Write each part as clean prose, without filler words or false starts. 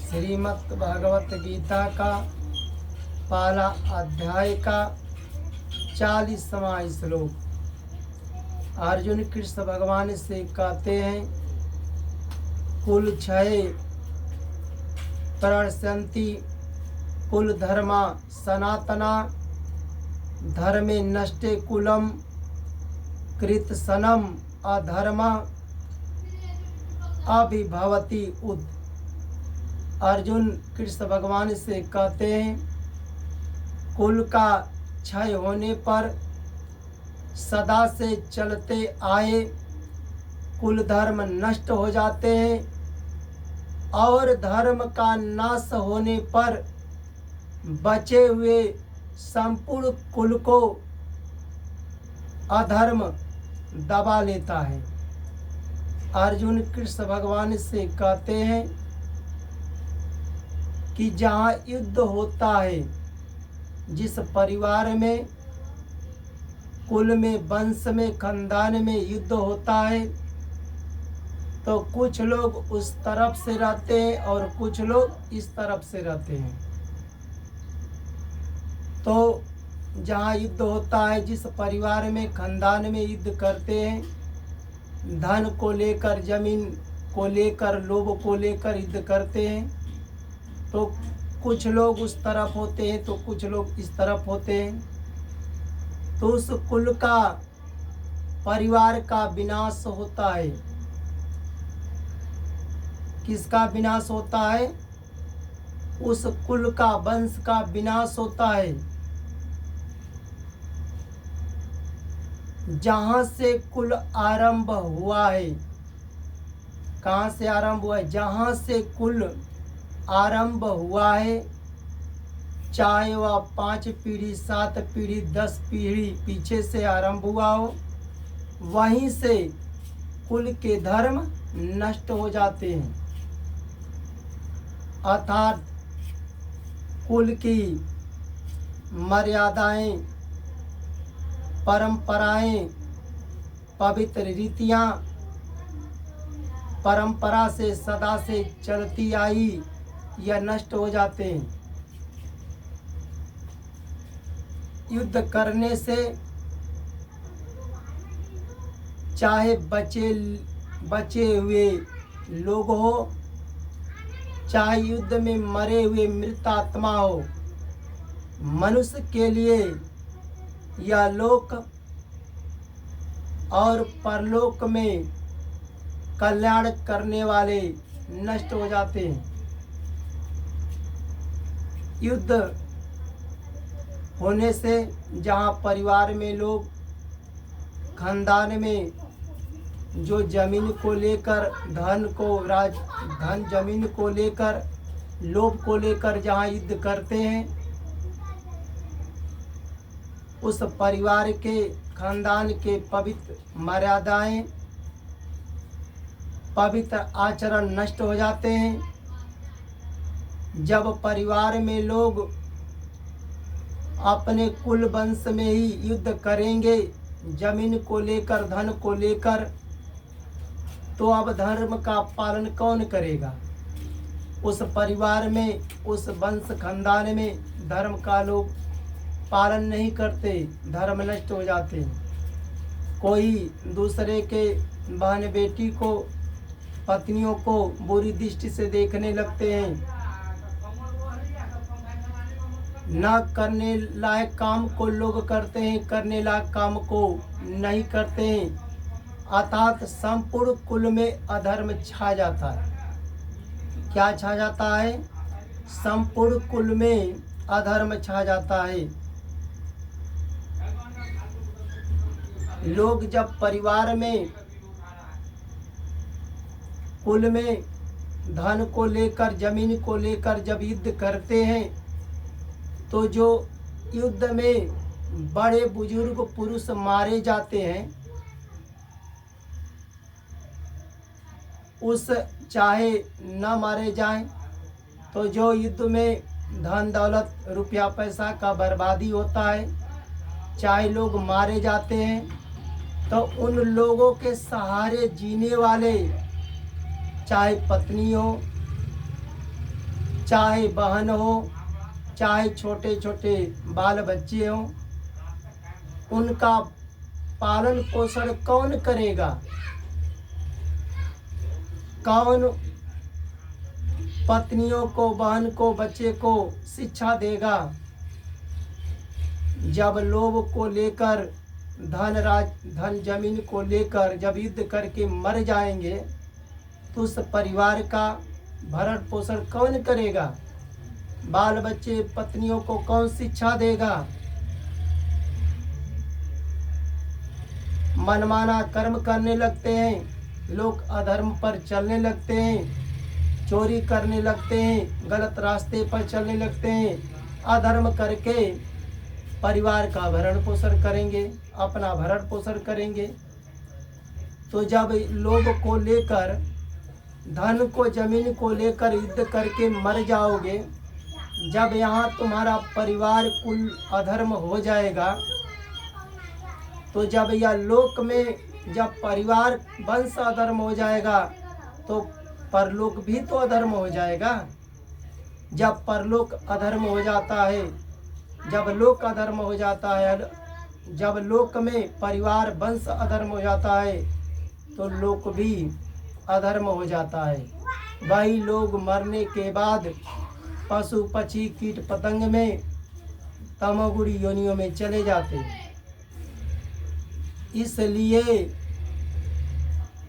श्रीमद् भगवत गीता का पहला अध्याय का 40वां श्लोक। अर्जुन कृष्ण भगवान से कहते हैं, कुल क्षये प्रणश्यन्ति कुल धर्मा सनातना, धर्मे नष्टे कुलम कृतसनम अधर्मा अभिभवति उद। अर्जुन कृष्ण भगवान से कहते हैं, कुल का क्षय होने पर सदा से चलते आए कुल धर्म नष्ट हो जाते हैं और धर्म का नाश होने पर बचे हुए संपूर्ण कुल को अधर्म दबा लेता है। अर्जुन कृष्ण भगवान से कहते हैं कि जहाँ युद्ध होता है, जिस परिवार में, कुल में, वंश में, खानदान में युद्ध होता है, तो कुछ लोग उस तरफ से रहते हैं और कुछ लोग इस तरफ से रहते हैं। तो जहाँ युद्ध होता है, जिस परिवार में, खानदान में युद्ध करते हैं, धन को लेकर, जमीन को लेकर, लोभ को लेकर युद्ध करते हैं, तो कुछ लोग उस तरफ होते हैं तो कुछ लोग इस तरफ होते हैं। तो उस कुल का, परिवार का विनाश होता है। किसका विनाश होता है? उस कुल का, वंश का विनाश होता है। जहाँ से कुल आरंभ हुआ है। कहाँ से आरंभ हुआ है? जहाँ से कुल आरंभ हुआ है, चाहे वह 5 पीढ़ी, 7 पीढ़ी, 10 पीढ़ी पीछे से आरंभ हुआ हो, वहीं से कुल के धर्म नष्ट हो जाते हैं। अर्थात कुल की मर्यादाएं, परंपराएं, पवित्र रीतियां, परंपरा से सदा से चलती आई, यह नष्ट हो जाते हैं। युद्ध करने से चाहे बचे हुए लोग हो, चाहे युद्ध में मरे हुए मृत आत्मा हो, मनुष्य के लिए यह लोक और परलोक में कल्याण करने वाले नष्ट हो जाते हैं। युद्ध होने से जहाँ परिवार में लोग, खानदान में जो जमीन को लेकर, धन जमीन को लेकर, लोभ को लेकर जहाँ युद्ध करते हैं, उस परिवार के, खानदान के पवित्र मर्यादाएं, पवित्र आचरण नष्ट हो जाते हैं। जब परिवार में लोग अपने कुल वंश में ही युद्ध करेंगे, जमीन को लेकर, धन को लेकर, तो अब धर्म का पालन कौन करेगा? उस परिवार में, उस वंश खानदान में धर्म का लोग पालन नहीं करते, धर्म नष्ट हो जाते हैं। कोई दूसरे के बहन बेटी को, पत्नियों को बुरी दृष्टि से देखने लगते हैं। न करने लायक काम को लोग करते हैं, करने लायक काम को नहीं करते हैं। अर्थात संपूर्ण कुल में अधर्म छा जाता है। क्या छा जाता है? संपूर्ण कुल में अधर्म छा जाता है। लोग जब परिवार में, कुल में, धन को लेकर, जमीन को लेकर जब युद्ध करते हैं, तो जो युद्ध में बड़े बुजुर्ग पुरुष मारे जाते हैं, उस चाहे न मारे जाएं, तो जो युद्ध में धन दौलत, रुपया पैसा का बर्बादी होता है, चाहे लोग मारे जाते हैं, तो उन लोगों के सहारे जीने वाले, चाहे पत्नी हो, चाहे बहन हो, चाहे छोटे छोटे बाल बच्चे हों, उनका पालन पोषण कौन करेगा? कौन पत्नियों को, बहन को, बच्चे को शिक्षा देगा? जब लोभ को लेकर, धन जमीन को लेकर जब युद्ध करके मर जाएंगे तो उस परिवार का भरण पोषण कौन करेगा? बाल बच्चे, पत्नियों को कौन शिक्षा देगा? मनमाना कर्म करने लगते हैं लोग, अधर्म पर चलने लगते हैं, चोरी करने लगते हैं, गलत रास्ते पर चलने लगते हैं, अधर्म करके परिवार का भरण पोषण करेंगे, अपना भरण पोषण करेंगे। तो जब लोभ को लेकर, धन को, जमीन को लेकर युद्ध करके मर जाओगे, जब यहाँ तुम्हारा परिवार कुल अधर्म हो जाएगा, तो जब यह लोक में जब परिवार वंश अधर्म हो जाएगा तो परलोक भी तो अधर्म हो जाएगा। जब परलोक अधर्म हो जाता है, जब लोक अधर्म हो जाता है, जब लोक में परिवार वंश अधर्म हो जाता है तो लोक भी अधर्म हो जाता है। वही लोग मरने के बाद पशु पक्षी कीट पतंग में, तमोगुणी योनियों में चले जाते हैं। इसलिए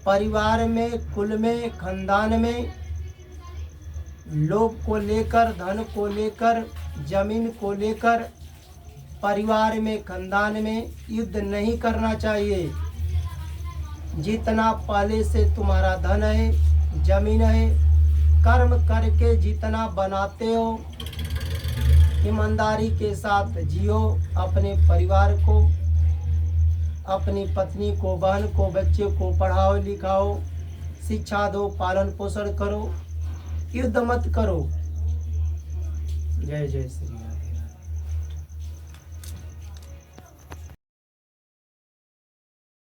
परिवार में, कुल में, खानदान में लोभ को लेकर, धन को लेकर, जमीन को लेकर परिवार में, खानदान में युद्ध नहीं करना चाहिए। जितना पहले से तुम्हारा धन है, जमीन है, कर्म करके जितना बनाते हो, ईमानदारी के साथ जियो, अपने परिवार को, अपनी पत्नी को, बहन को, बच्चे को पढ़ाओ लिखाओ, शिक्षा दो, पालन पोषण करो, युद्ध मत करो। जय जय श्री राम।